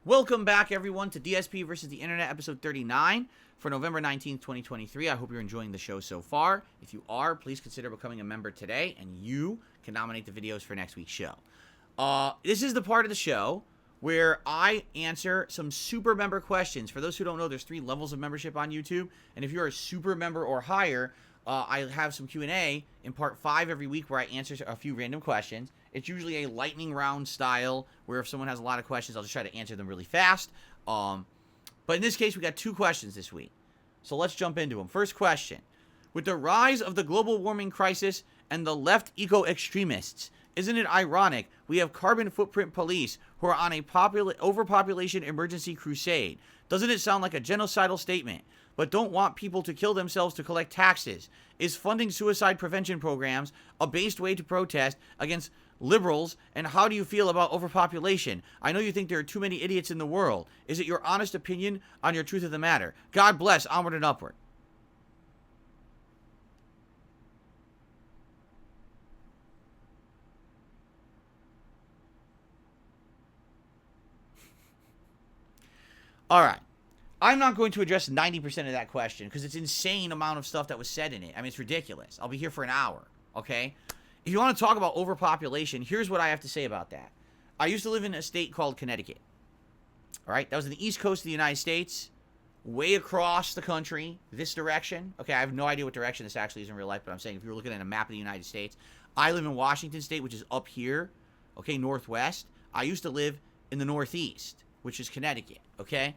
Welcome back, everyone, to DSP versus the Internet, episode 39 for November 19th, 2023. I hope you're enjoying the show so far. If you are, please consider becoming a member today, and you can nominate the videos for next week's show. This is the part of the show where I answer some super member questions. For those who don't know, there's 3 levels of membership on YouTube, and if you're a super member or higher, I have some Q&A in part 5 every week where I answer a few random questions. It's usually a lightning round style where if someone has a lot of questions, I'll just try to answer them really fast. But in this case, we got 2 questions this week. So let's jump into them. First question. With the rise of the global warming crisis and the left eco-extremists, isn't it ironic we have carbon footprint police who are on a overpopulation emergency crusade? Doesn't it sound like a genocidal statement, but don't want people to kill themselves to collect taxes? Is funding suicide prevention programs a based way to protest against liberals? And how do you feel about overpopulation? I know you think there are too many idiots in the world. Is it your honest opinion on your truth of the matter? God bless, onward and upward. All right. I'm not going to address 90% of that question because it's an insane amount of stuff that was said in it. I mean, it's ridiculous. I'll be here for an hour, okay? If you want to talk about overpopulation, here's what I have to say about that. I used to live in a state called Connecticut, all right? That was in the east coast of the United States, way across the country, this direction. Okay, I have no idea what direction this actually is in real life, but I'm saying if you were looking at a map of the United States, I live in Washington State, which is up here, okay, northwest. I used to live in the northeast, which is Connecticut, okay?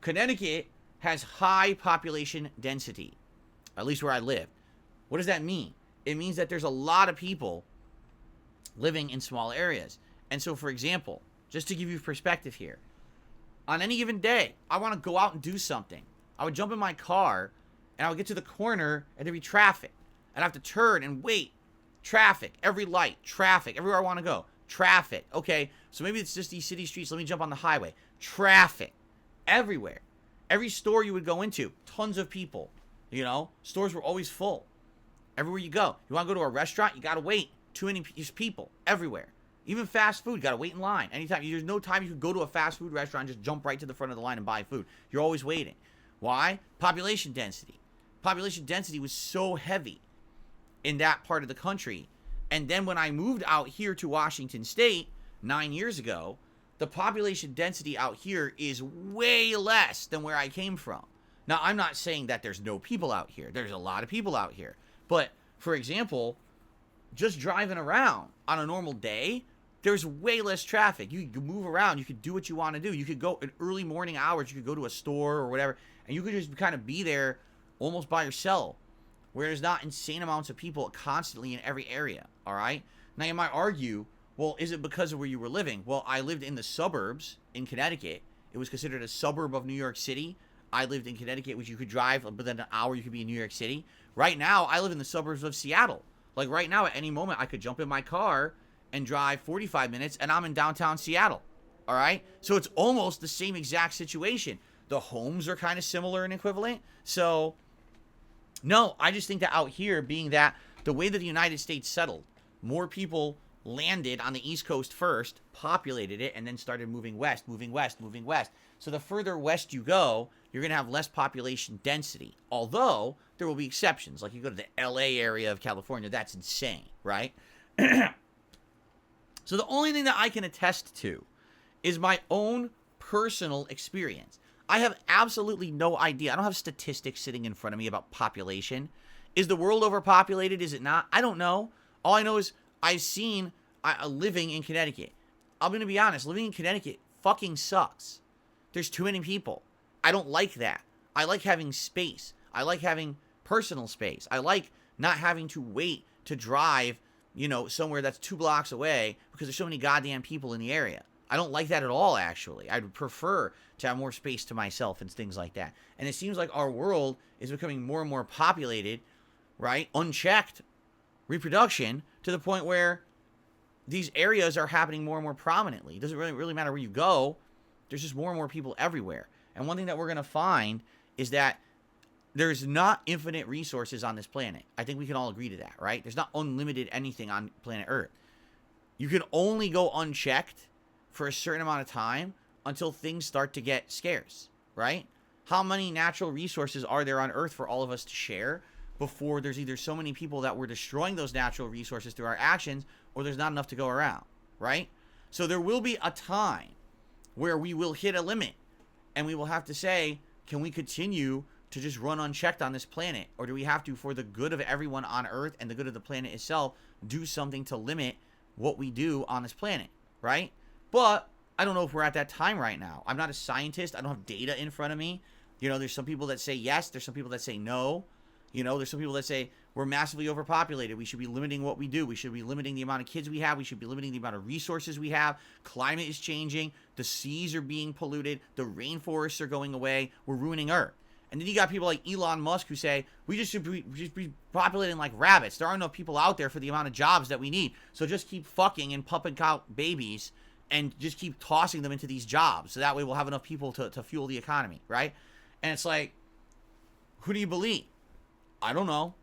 Connecticut has high population density, at least where I live. What does that mean? It means that there's a lot of people living in small areas. And so, for example, just to give you perspective here, on any given day, I want to go out and do something. I would jump in my car, and I would get to the corner, and there'd be traffic. I'd have to turn and wait. Traffic, every light, traffic, everywhere I want to go. Traffic. Okay, so maybe it's just these city streets. Let me jump on the highway. Traffic. Everywhere. Every store you would go into, tons of people. You know, stores were always full. Everywhere you go. You want to go to a restaurant, you got to wait. Too many people everywhere. Even fast food, you got to wait in line. Anytime. There's no time you could go to a fast food restaurant and just jump right to the front of the line and buy food. You're always waiting. Why? Population density. Population density was so heavy in that part of the country. And then when I moved out here to Washington State 9 years ago, the population density out here is way less than where I came from. Now, I'm not saying that there's no people out here. There's a lot of people out here. But, for example, just driving around on a normal day, there's way less traffic. You can move around. You could do what you want to do. You could go in early morning hours. You could go to a store or whatever, and you could just kind of be there almost by yourself, where there's not insane amounts of people constantly in every area, all right? Now, you might argue, well, is it because of where you were living? Well, I lived in the suburbs in Connecticut. It was considered a suburb of New York City. I lived in Connecticut, which you could drive, but then an hour you could be in New York City. Right now, I live in the suburbs of Seattle. Like right now, at any moment, I could jump in my car and drive 45 minutes, and I'm in downtown Seattle, all right? So it's almost the same exact situation. The homes are kind of similar and equivalent. So, no, I just think that out here, being that the way that the United States settled, more people landed on the East Coast first, populated it, and then started moving west, moving west, moving west. So the further west you go, you're going to have less population density. Although, there will be exceptions. Like you go to the LA area of California, that's insane, right? So the only thing that I can attest to is my own personal experience. I have absolutely no idea. I don't have statistics sitting in front of me about population. Is the world overpopulated? Is it not? I don't know. All I know is I've seen living in Connecticut. I'm going to be honest. Living in Connecticut fucking sucks. There's too many people. I don't like that. I like having space. I like having personal space. I like not having to wait to drive, you know, somewhere that's 2 blocks away because there's so many goddamn people in the area. I don't like that at all, actually. I'd prefer to have more space to myself and things like that. And it seems like our world is becoming more and more populated, right? Unchecked reproduction to the point where these areas are happening more and more prominently. It doesn't really matter where you go. There's just more and more people everywhere. And one thing that we're going to find is that there's not infinite resources on this planet. I think we can all agree to that, right? There's not unlimited anything on planet Earth. You can only go unchecked for a certain amount of time until things start to get scarce, right? How many natural resources are there on Earth for all of us to share before there's either so many people that we're destroying those natural resources through our actions, or there's not enough to go around, right? So there will be a time where we will hit a limit, and we will have to say, can we continue to just run unchecked on this planet? Or do we have to, for the good of everyone on Earth and the good of the planet itself, do something to limit what we do on this planet, right? But I don't know if we're at that time right now. I'm not a scientist. I don't have data in front of me. You know, there's some people that say yes. There's some people that say no. You know, there's some people that say we're massively overpopulated. We should be limiting what we do. We should be limiting the amount of kids we have. We should be limiting the amount of resources we have. Climate is changing. The seas are being polluted. The rainforests are going away. We're ruining Earth. And then you got people like Elon Musk who say, we just should be populating like rabbits. There aren't enough people out there for the amount of jobs that we need. So just keep fucking and pumping out babies and just keep tossing them into these jobs. So that way we'll have enough people to fuel the economy, right? And it's like, who do you believe? I don't know.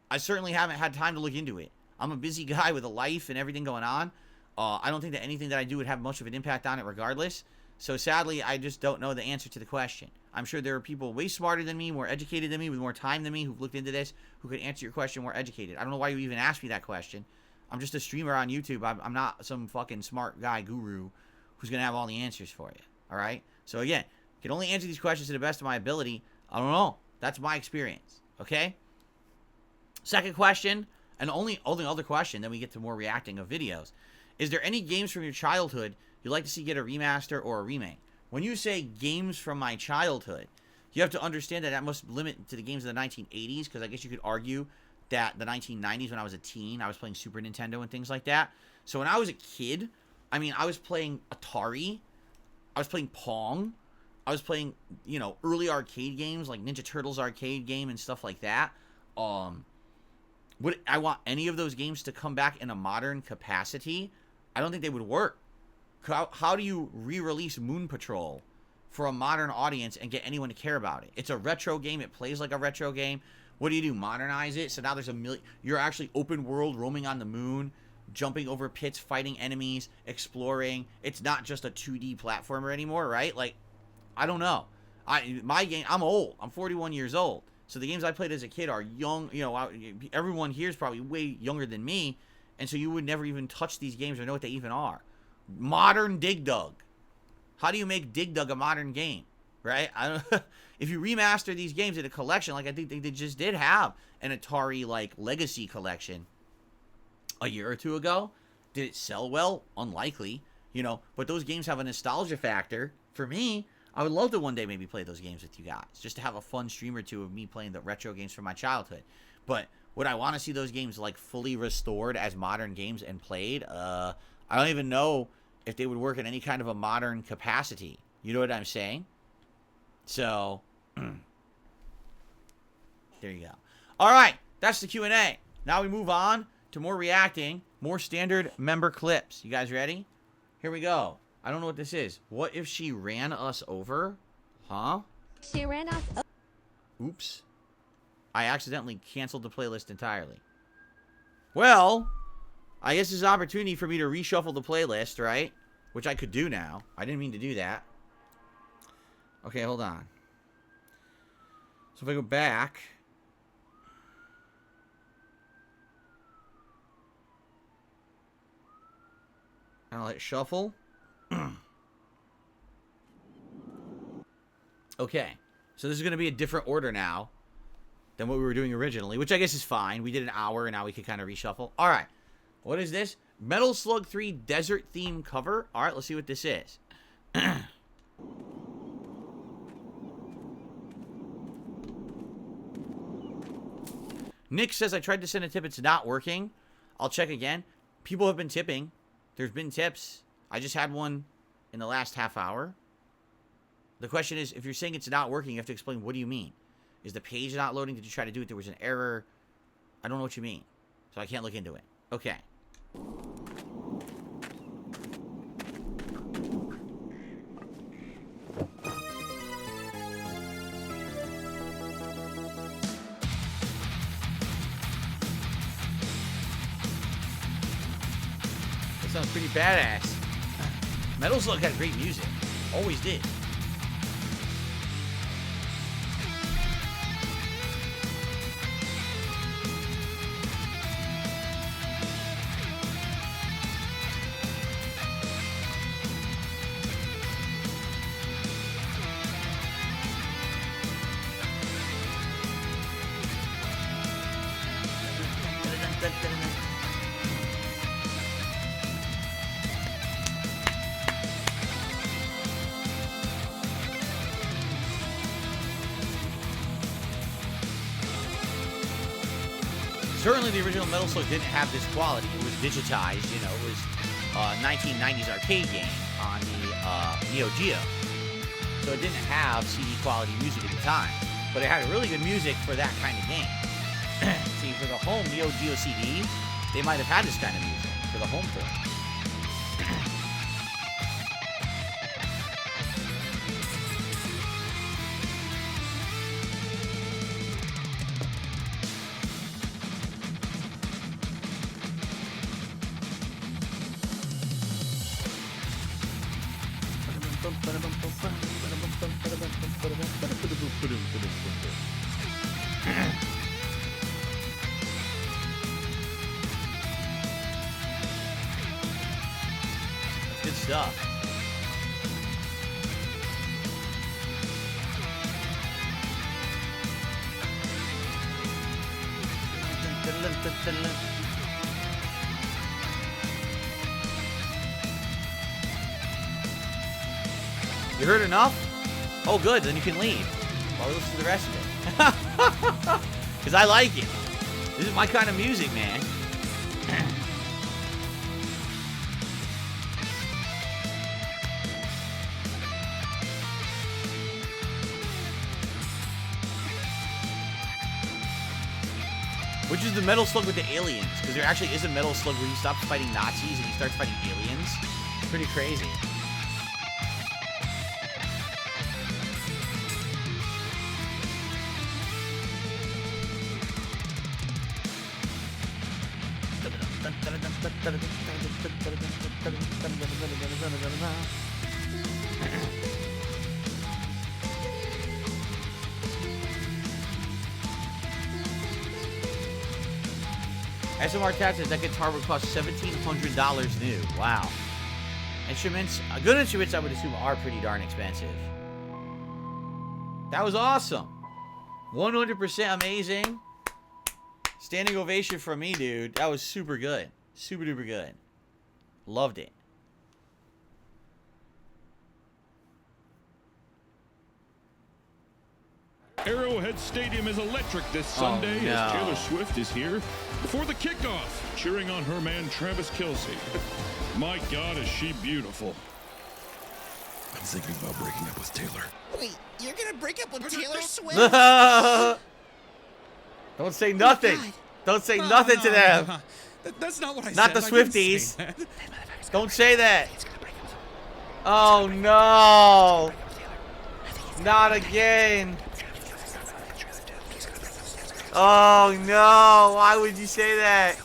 I certainly haven't had time to look into it. I'm a busy guy with a life and everything going on. I don't think that anything that I do would have much of an impact on it regardless. So sadly, I just don't know the answer to the question. I'm sure there are people way smarter than me, more educated than me, with more time than me, who've looked into this, who could answer your question more educated. I don't know why you even asked me that question. I'm just a streamer on YouTube. I'm not some fucking smart guy guru who's going to have all the answers for you. All right? So again, I can only answer these questions to the best of my ability. I don't know. That's my experience. Okay? Second question, and only other question, then we get to more reacting of videos. Is there any games from your childhood you'd like to see get a remaster or a remake? When you say games from my childhood, you have to understand that must limit to the games of the 1980s, because I guess you could argue that the 1990s, when I was a teen, I was playing Super Nintendo and things like that. So when I was a kid, I mean, I was playing Atari, I was playing Pong, I was playing, you know, early arcade games like Ninja Turtles arcade game and stuff like that. Would I want any of those games to come back in a modern capacity? I don't think they would work. How do you re-release Moon Patrol for a modern audience and get anyone to care about it? It's a retro game. It plays like a retro game. What do? Modernize it? So now there's you're actually open world, roaming on the moon, jumping over pits, fighting enemies, exploring. It's not just a 2D platformer anymore, right? Like, I don't know. I'm old. I'm 41 years old. So the games I played as a kid are young. You know, everyone here is probably way younger than me. And so you would never even touch these games or know what they even are. Modern Dig Dug. How do you make Dig Dug a modern game? Right? I don't. If you remaster these games in a collection, like I think they just did have an Atari like Legacy collection a year or two ago, did it sell well? Unlikely, you know. But those games have a nostalgia factor. For me, I would love to one day maybe play those games with you guys, just to have a fun stream or two of me playing the retro games from my childhood. But would I want to see those games like fully restored as modern games and played? I don't even know if they would work in any kind of a modern capacity. You know what I'm saying? So, there you go. All right, that's the Q&A. Now we move on to more reacting, more standard member clips. You guys ready? Here we go. I don't know what this is. What if she ran us over? Huh? She ran us over. Oops. I accidentally canceled the playlist entirely. Well, I guess this is an opportunity for me to reshuffle the playlist, right? Which I could do now. I didn't mean to do that. Okay, hold on. So if I go back... and I'll hit shuffle. Okay. So this is going to be a different order now than what we were doing originally, which I guess is fine. We did an hour, and now we can kind of reshuffle. All right. What is this? Metal Slug 3 Desert Theme cover. All right, let's see what this is. Nick says, I tried to send a tip. It's not working. I'll check again. People have been tipping. There's been tips. I just had one in the last half hour. The question is, if you're saying it's not working, you have to explain, what do you mean? Is the page not loading? Did you try to do it? There was an error. I don't know what you mean. So I can't look into it. Okay. That sounds pretty badass. Metal Slug had great music. Always did. Certainly the original Metal Slug didn't have this quality. It was digitized, you know, it was a 1990s arcade game on the Neo Geo. So it didn't have CD quality music at the time. But it had really good music for that kind of game. See, for the home Neo Geo CD, they might have had this kind of music for the home port. Good stuff. You heard enough? Oh, good. Then you can leave. While we listen to the rest of it. Because I like it. This is my kind of music, man. Which is the Metal Slug with the aliens. Because there actually is a Metal Slug where he stops fighting Nazis and he starts fighting aliens. It's pretty crazy. SMR Cat says that guitar would cost $1,700 new. Wow. Instruments, good instruments I would assume are pretty darn expensive. That was awesome. 100% amazing. Standing ovation from me, dude. That was super good. Super duper good. Loved it. Arrowhead Stadium is electric this Sunday as Taylor Swift is here for the kickoff, cheering on her man Travis Kelce. My God, is she beautiful. I'm thinking about breaking up with Taylor. Wait, you're gonna break up with Taylor Swift? Don't say nothing. Don't say nothing to them. That's not what I said. Not the Swifties. Don't say that. Oh no. Not again. Oh no. Why would you say that?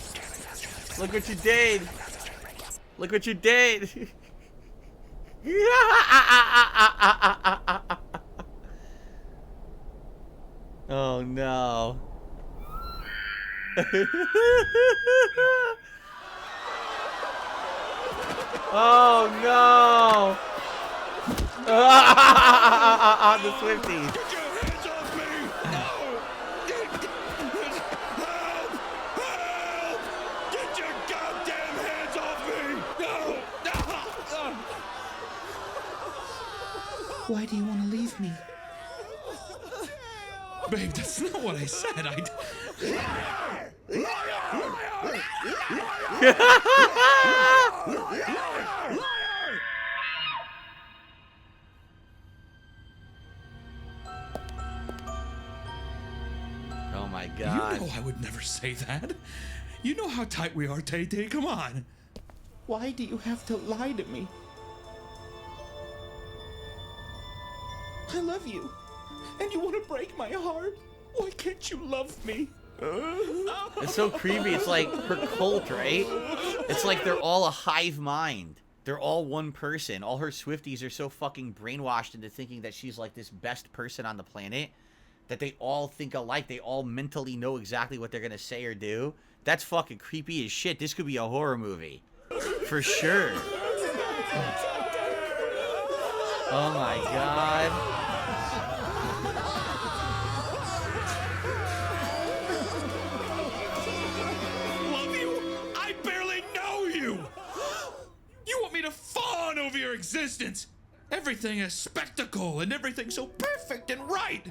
Look what you did. Look what you did. Oh no. Oh no. The Swifties. Get your hands off me! No! Help! Help! Get your goddamn hands off me! No! Why do you want to leave me? Babe, that's not what I said. Oh my God. You know I would never say that. You know how tight we are, Tay-Tay. Come on. Why do you have to lie to me? I love you. And you want to break my heart? Why can't you love me? It's so creepy. It's like her cult, right? It's like they're all a hive mind. They're all one person. All her Swifties are so fucking brainwashed into thinking that she's like this best person on the planet that they all think alike. They all mentally know exactly what they're gonna say or do. That's fucking creepy as shit. This could be a horror movie. For sure. Oh my god. Love you? I barely know you! You want me to fawn over your existence? Everything is spectacle and everything so perfect and right.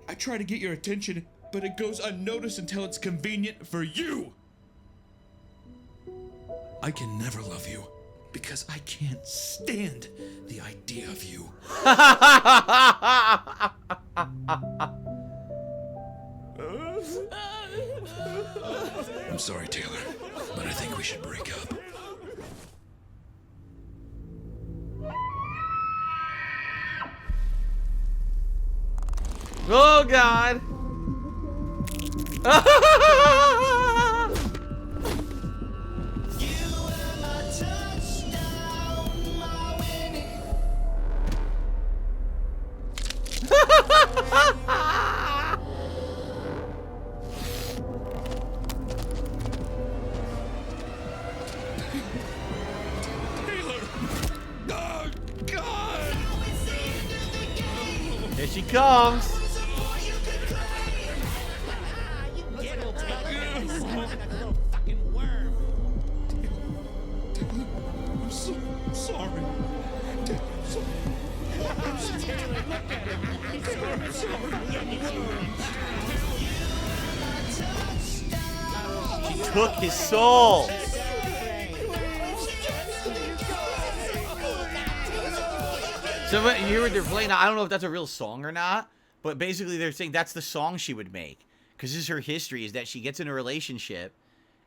I try to get your attention, but it goes unnoticed until it's convenient for you. I can never love you because I can't stand the idea of you. I'm sorry, Taylor, but I think we should break up. Oh god. Taylor! Oh, God! Here she comes. I'm so sorry. She took his soul. So you hear what they're playing? I don't know if that's a real song or not, but basically they're saying that's the song she would make. Because this is her history, is that she gets in a relationship,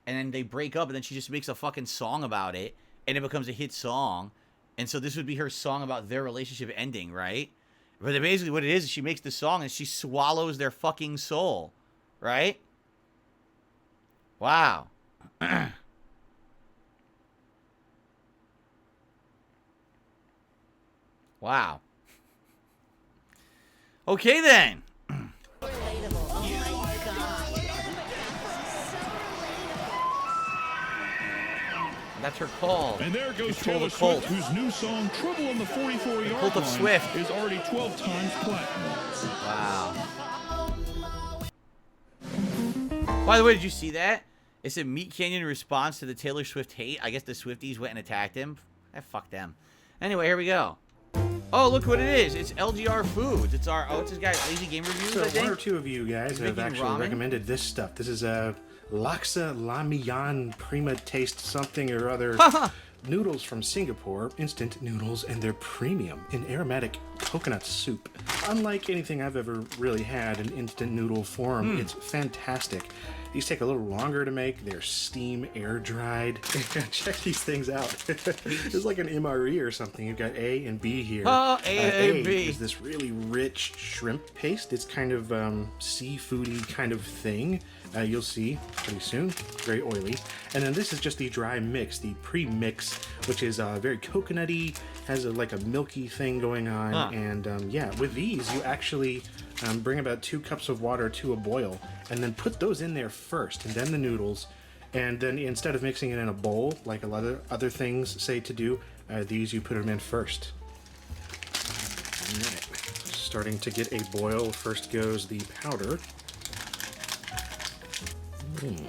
and then they break up, and then she just makes a fucking song about it, and it becomes a hit song. And so this would be her song about their relationship ending, right? But basically what it is she makes the song, and she swallows their fucking soul, right? Wow. Wow. Okay then. That's her call. And there goes Control Taylor the Cult. Swift, whose new song, Trouble on the 44-Yard Cult of Line, Swift. is already 12 times platinum. Wow. By the way, did you see that? It said Meat Canyon response to the Taylor Swift hate. I guess the Swifties went and attacked him. Fuck them. Anyway, here we go. Oh, look what it is. It's LGR Foods. It's our, what's this guy? Lazy Game Reviews, So I think? one or two of you guys have making actually ramen? recommended this stuff. This is a Laksa Lamian Prima Taste something or other noodles from Singapore, instant noodles, and they're premium in aromatic coconut soup. Unlike anything I've ever really had in instant noodle form, it's fantastic. These take a little longer to make. They're steam air dried. Check these things out. It's like an MRE or something. You've got A and B here. Oh, A and B. is this really rich shrimp paste. It's kind of seafoody kind of thing. You'll see pretty soon. Very oily. And then this is just the dry mix, the pre-mix, which is very coconutty, has like a milky thing going on. And yeah, with these, you actually bring about 2 cups of water to a boil and then put those in there first, and then the noodles. And then instead of mixing it in a bowl, like a lot of other things say to do, these you put them in first. Alright. Starting to get a boil. First goes the powder.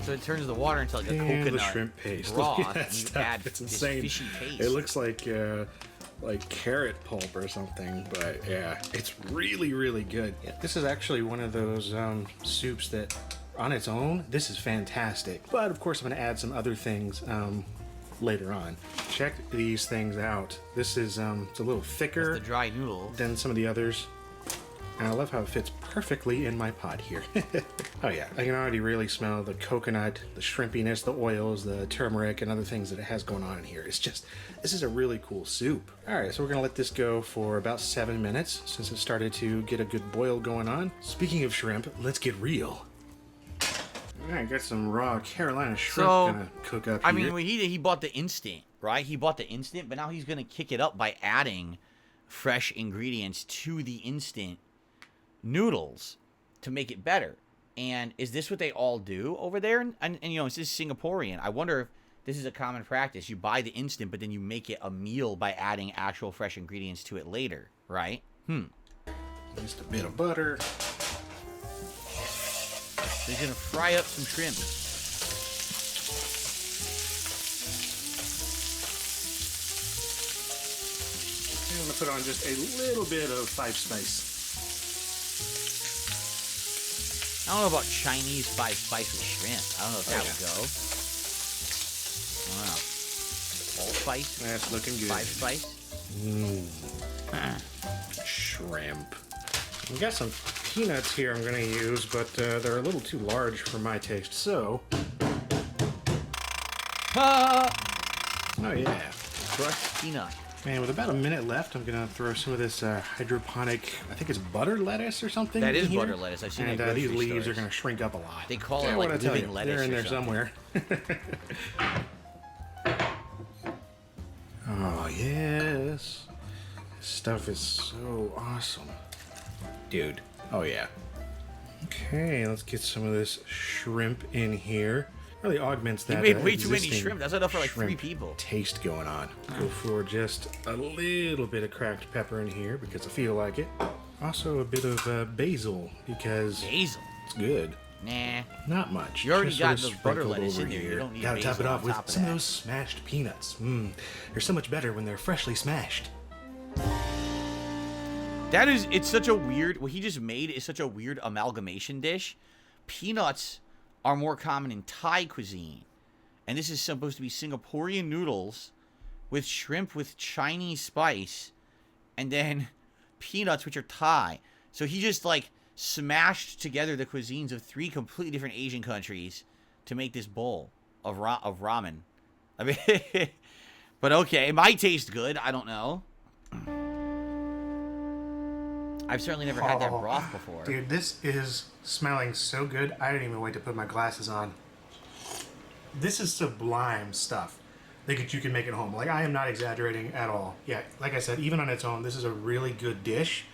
So it turns the water into like a And coconut the shrimp paste. broth. Look at that and you stuff. add It's this insane. fishy taste. It looks like carrot pulp or something, but yeah, it's really, really good. Yeah, this is actually one of those soups that, on its own, this is fantastic. But of course, I'm going to add some other things later on. Check these things out. This is it's a little thicker the dry noodle. than some of the others. And I love how it fits perfectly in my pot here. Oh yeah, I can already really smell the coconut, the shrimpiness, the oils, the turmeric, and other things that it has going on in here. It's just, this is a really cool soup. All right, so we're gonna let this go for about 7 minutes since it started to get a good boil going on. Speaking of shrimp, let's get real. All right, got some raw Carolina shrimp So, gonna cook up here. I mean, when he bought the instant. right? He bought the instant, but now he's going to kick it up by adding fresh ingredients to the instant noodles to make it better. And is this what they all do over there? And you know, this is Singaporean. I wonder if this is a common practice. You buy the instant, but then you make it a meal by adding actual fresh ingredients to it later, right? Just a bit of butter. So he's going to fry up some shrimp. And I'm going to put on just a little bit of five spice. I don't know about Chinese five spice with shrimp. I don't know if that would go. Wow. Allspice? That's looking good. Five spice? Shrimp. I've got some peanuts here I'm going to use, but they're a little too large for my taste, so... Oh yeah. Crushed peanut. Man, with about a minute left, I'm going to throw some of this hydroponic, I think it's butter lettuce or something. That is in here. butter lettuce. I've seen and it at these grocery leaves are stores. going to shrink up a lot. They call it Yeah, like what'd I tell living you? lettuce They're in or there something. somewhere. Oh, yes. This stuff is so awesome. Dude. Oh, yeah. Okay, let's get some of this shrimp in here. Really augments that. You made way too many existing shrimp. That's enough for like 3 shrimp people. Taste going on. Go for just a little bit of cracked pepper in here because I feel like it. Also a bit of basil because Basil. it's good. Nah. Not much. You already Just got sort of the butter sprinkled lettuce over in there. You here. don't need Gotta top basil it off on with top of some of that. those smashed peanuts. They're so much better when they're freshly smashed. That is, it's such a weird, what he just made is such a weird amalgamation dish. Peanuts are more common in Thai cuisine. And this is supposed to be Singaporean noodles with shrimp with Chinese spice. And then peanuts, which are Thai. So he just, like, smashed together the cuisines of 3 completely different Asian countries to make this bowl of ramen. I mean, but okay, it might taste good. I don't know. I've certainly never had that broth before. Dude, this is smelling so good. I didn't even wait to put my glasses on. This is sublime stuff that you can make at home. Like, I am not exaggerating at all. Yeah, like I said, even on its own, this is a really good dish.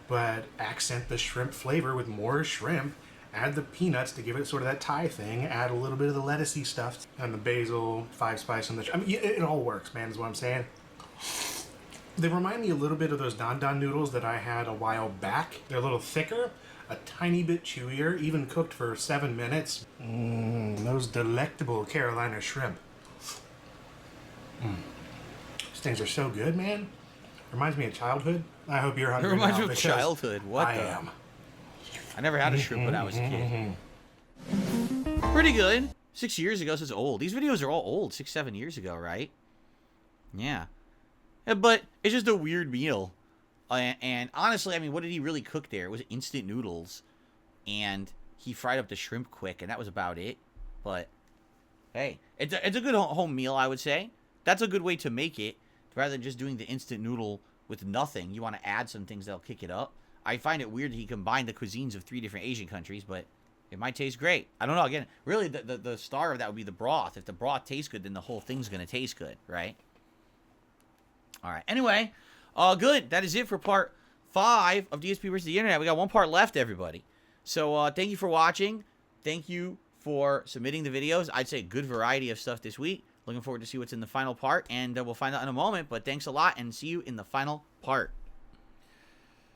But accent the shrimp flavor with more shrimp. Add the peanuts to give it sort of that Thai thing. Add a little bit of the lettucey stuff. And the basil, 5 spice, and the... I mean, it all works, man, is what I'm saying. They remind me a little bit of those don don noodles that I had a while back. They're a little thicker, a tiny bit chewier, even cooked for 7 minutes. Those delectable Carolina shrimp. These things are so good, man. Reminds me of childhood. I hope you're hungry. It reminds now me of because childhood. What I the? am. I never had a shrimp when I was a kid. Pretty good. 6 years ago, so it's old. These videos are all old, 6, 7 years ago, right? Yeah. But it's just a weird meal. And honestly, I mean, what did he really cook there? It was instant noodles. And he fried up the shrimp quick, and that was about it. But, hey, it's a good home meal, I would say. That's a good way to make it. Rather than just doing the instant noodle with nothing. You want to add some things that'll kick it up. I find it weird that he combined the cuisines of 3 different Asian countries, but it might taste great. I don't know. Again, really, the star of that would be the broth. If the broth tastes good, then the whole thing's going to taste good, right? All right. Anyway, good. That is it for part 5 of DSP versus the Internet. We got 1 part left, everybody. So thank you for watching. Thank you for submitting the videos. I'd say a good variety of stuff this week. Looking forward to see what's in the final part, and we'll find out in a moment. But thanks a lot, and see you in the final part.